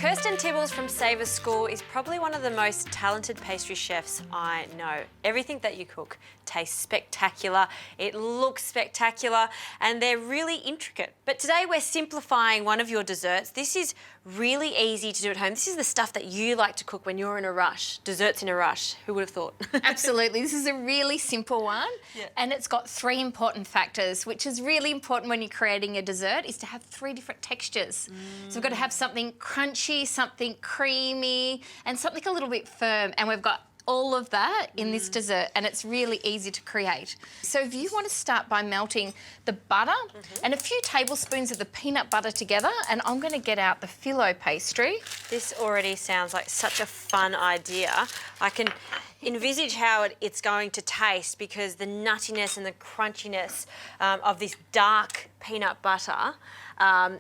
Kirsten Tibbles from Savers School is probably one of the most talented pastry chefs I know. Everything that you cook tastes spectacular, it looks spectacular, and they're really intricate. But today we're simplifying one of your desserts. This is really easy to do at home. This is the stuff that you like to cook when you're in a rush. Desserts in a rush. Who would have thought? Absolutely. This is a really simple one, and it's got 3 important factors, which is really important when you're creating a dessert, is to have 3 different textures. So we've got to have something crunchy, something creamy, and something a little bit firm, and we've got all of that in this dessert, and it's really easy to create. So if you want to start by melting the butter and a few tablespoons of the peanut butter together, and I'm going to get out the Filo pastry. This already sounds like such a fun idea. I can envisage how it's going to taste, because the nuttiness and the crunchiness of this dark peanut butter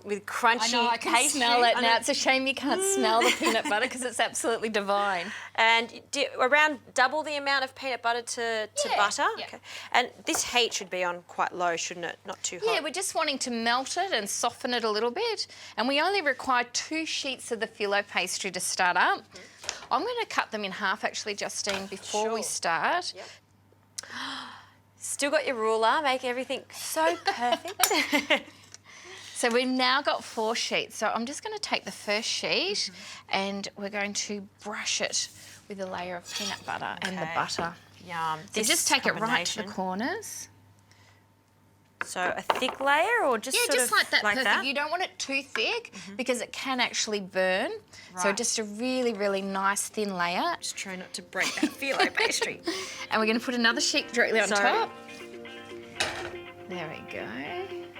with crunchy I know, I can pastry. smell it now. It's a shame you can't smell the peanut butter because it's absolutely divine. And around double the amount of peanut butter to butter? Yeah. Okay. And this heat should be on quite low, shouldn't it? Not too hot. Yeah, we're just wanting to melt it and soften it a little bit. And we only require 2 sheets of the Filo pastry to start up. I'm going to cut them in half, actually, Justine, before we start. Yep. Still got your ruler, make everything so perfect. So we've now got 4 sheets. So I'm just going to take the first sheet and we're going to brush it with a layer of peanut butter and the butter. Yum. So just take it right to the corners. So a thick layer, or just sort just of like that, perfect. that? You don't want it too thick because it can actually burn. Right. So just a really, really nice thin layer. Just try not to break that Filo pastry. And we're going to put another sheet directly on top. There we go.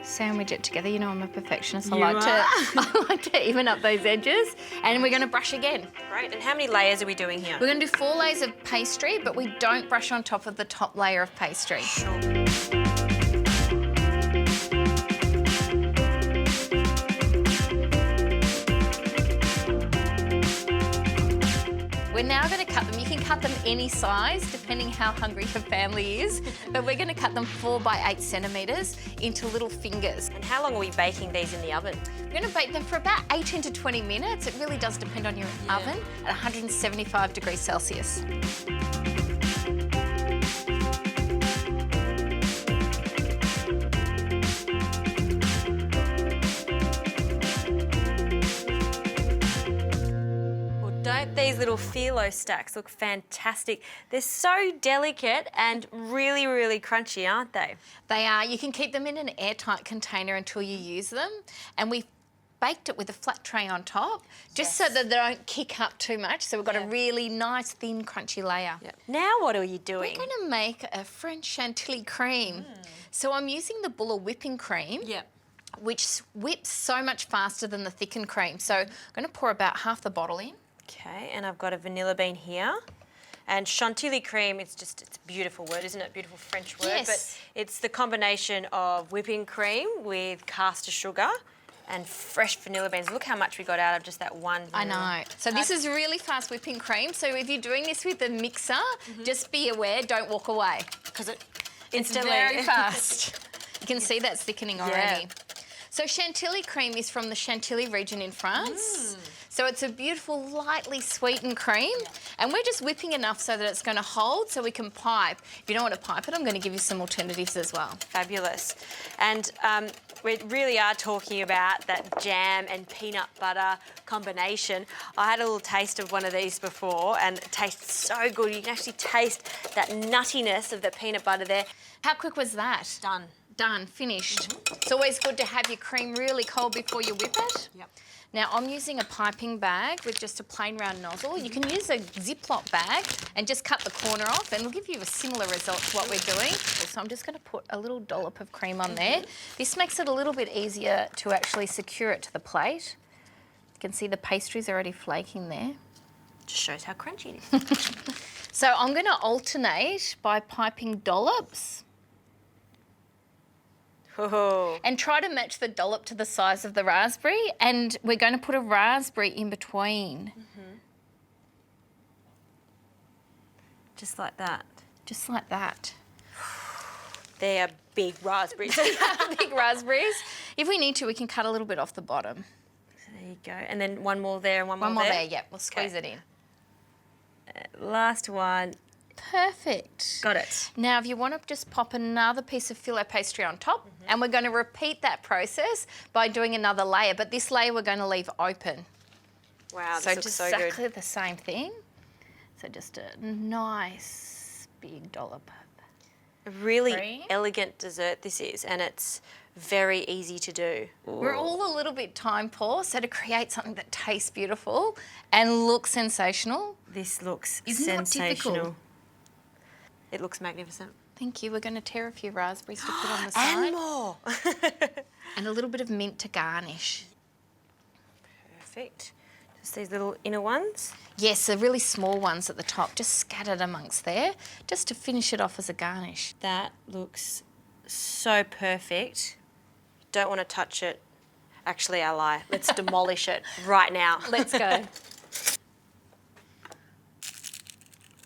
Sandwich it together. You know I'm a perfectionist. I like to even up those edges. And we're going to brush again. Great. And how many layers are we doing here? We're going to do 4 layers of pastry, but we don't brush on top of the top layer of pastry. Sure. We're now going to cut them. You can cut them any size, depending how hungry your family is. But we're going to cut them 4 by 8 centimetres into little fingers. And how long are we baking these in the oven? We're going to bake them for about 18 to 20 minutes. It really does depend on your oven at 175 degrees Celsius. Don't these little Filo stacks look fantastic? They're so delicate and really, really crunchy, aren't they? They are. You can keep them in an airtight container until you use them. And we've baked it with a flat tray on top, just so that they don't kick up too much. So we've got a really nice, thin, crunchy layer. Yep. Now what are you doing? We're going to make a French chantilly cream. So I'm using the Buller whipping cream. Yep. Which whips so much faster than the thickened cream. So I'm going to pour about half the bottle in. Okay, and I've got a vanilla bean here. And chantilly cream, it's a beautiful word, isn't it? Beautiful French word. Yes. But it's the combination of whipping cream with caster sugar and fresh vanilla beans. Look how much we got out of just that one vanilla. I know. So this is really fast whipping cream. So if you're doing this with a mixer, just be aware, don't walk away. Because it's Instantly. Very fast. You can see that's thickening already. So chantilly cream is from the Chantilly region in France. So it's a beautiful, lightly sweetened cream. And we're just whipping enough so that it's going to hold so we can pipe. If you don't want to pipe it, I'm going to give you some alternatives as well. Fabulous. And we really are talking about that jam and peanut butter combination. I had a little taste of one of these before and it tastes so good. You can actually taste that nuttiness of the peanut butter there. How quick was that? Done. Done, finished. It's always good to have your cream really cold before you whip it. Yep. Now I'm using a piping bag with just a plain round nozzle. You can use a Ziploc bag and just cut the corner off and it'll give you a similar result to what we're doing. So I'm just going to put a little dollop of cream on there. This makes it a little bit easier to actually secure it to the plate. You can see the pastry's already flaking there. Just shows how crunchy it is. So I'm going to alternate by piping dollops. Oh. And try to match the dollop to the size of the raspberry, and we're going to put a raspberry in between. Just like that. Just like that. They are big raspberries. Big raspberries. If we need to, we can cut a little bit off the bottom. There you go. And then one more there and one One more more there. there, yep. We'll squeeze it in. Last one. Perfect. Got it. Now, if you want to just pop another piece of filo pastry on top, and we're going to repeat that process by doing another layer, but this layer we're going to leave open. Wow, this So looks just so good. exactly the same thing. So just a nice big dollop. A really Cream. elegant dessert this is, and it's very easy to do. We're all a little bit time poor, so to create something that tastes beautiful and looks sensational. This looks Is not sensational. difficult. It looks magnificent. Thank you. We're going to tear a few raspberries to put on the side. And more. And a little bit of mint to garnish. Perfect. Just these little inner ones. Yes, the really small ones at the top, just scattered amongst there, just to finish it off as a garnish. That looks so perfect. Don't want to touch it. Actually, I lie. Let's demolish it right now. Let's go.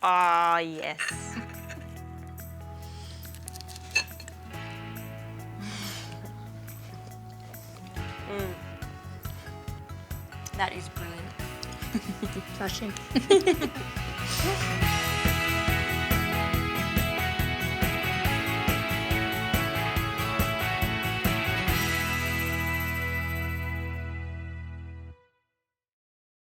Oh, yes. That is brilliant. Flushing.